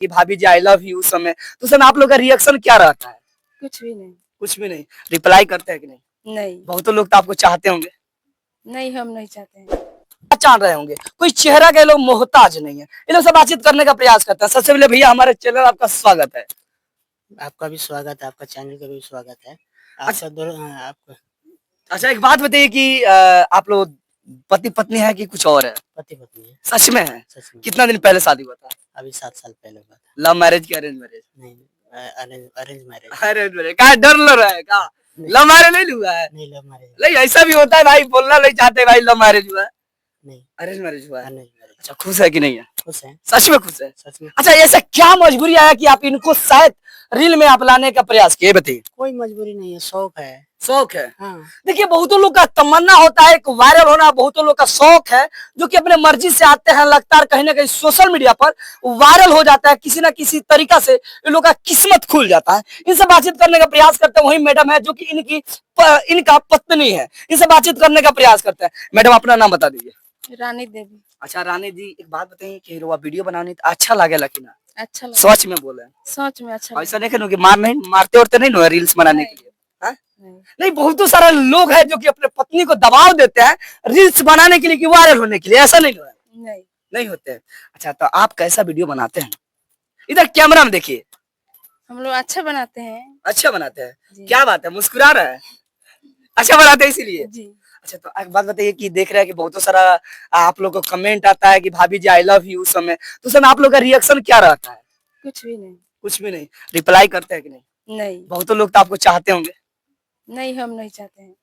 कि भाभी जी I love you उस समय, तो उस समय आप लोग का रिएक्शन क्या रहता है? कुछ भी नहीं। कुछ भी नहीं। रिप्लाई करते हैं कि नहीं? नहीं। बहुतों लोग तो आपको चाहते होंगे। नहीं, हम नहीं चाहते हैं। क्या चाह रहे होंगे? कोई चेहरा के लोग मोहताज नहीं है, ये लोग सब बातचीत करने का प्रयास करते हैं। सबसे पहले भैया हमारे चैनल आपका स्वागत है। आपका भी स्वागत है, आपका चैनल का भी स्वागत है। अच्छा, आपका दोनों आपका अच्छा एक बात बताइए कि आप लोग पति पत्नी है कि कुछ और है? पति पत्नी है। सच में है? सच में। कितना दिन पहले शादी हुआ था? अभी 7 साल पहले हुआ था। लव मैरिज की अरेंज मैरिज? नहीं, अरेंज मैरिज। अरेंज मैरिज का डर लग रहा है का? लव मैरिज नहीं हुआ है? नहीं, लव मैरिज नहीं, ऐसा भी होता है भाई, बोलना नहीं चाहते भाई लव मैरिज हुआ है। नहीं, अरेंज मैरिज हुआ है। Arrange marriage. अच्छा, खुश है कि नहीं है? खुश है, सच में खुश है? सच में। अच्छा, ऐसा क्या मजबूरी आया कि आप इनको शायद रील में आप लाने का प्रयास किए? बताइए। कोई मजबूरी नहीं है, शौक है। शौक है? हाँ। देखिए, बहुतों लोग का तमन्ना होता है एक वायरल होना, बहुतों लोग का शौक है जो कि अपने मर्जी से आते हैं, लगता है कहीं ना कहीं सोशल मीडिया पर वायरल हो जाता है किसी ना किसी तरीका से, इन लोग का किस्मत खुल जाता है। इनसे बातचीत करने का प्रयास करते हैं, वही मैडम है जो कि इनका पत्नी है, इनसे बातचीत करने का प्रयास करते हैं। मैडम अपना नाम बता दीजिए। रानी देवी। अच्छा रानी जी, एक बात बताइए कि वीडियो बनाने अच्छा लगे कि ना? अच्छा लगा। सच में बोले? सच में अच्छा ऐसा नहीं कि मारते उड़ते नहीं ना रील्स बनाने के लिए? हाँ? नहीं, बहुत सारे लोग हैं जो कि अपने पत्नी को दबाव देते हैं रील्स बनाने के लिए कि वायरल होने के लिए, ऐसा नहीं है? नहीं। नहीं होते। अच्छा, तो आप कैसा वीडियो बनाते हैं? इधर कैमरा में देखिए। हम लोग अच्छा बनाते हैं। अच्छा बनाते हैं? क्या बात है, मुस्कुरा रहा है? अच्छा बनाते हैं इसीलिए? जी। अच्छा, तो एक बात बताइए कि देख रहे हैं कि बहुत सारा आप लोग को कमेंट आता है कि भाभी जी आई लव यू उस समय, तो उस समय आप लोग का रिएक्शन क्या रहता है? कुछ भी नहीं। कुछ भी नहीं। रिप्लाई करते हैं कि नहीं? नहीं। बहुतों लोग तो आपको चाहते होंगे। नहीं, हम नहीं चाहते हैं।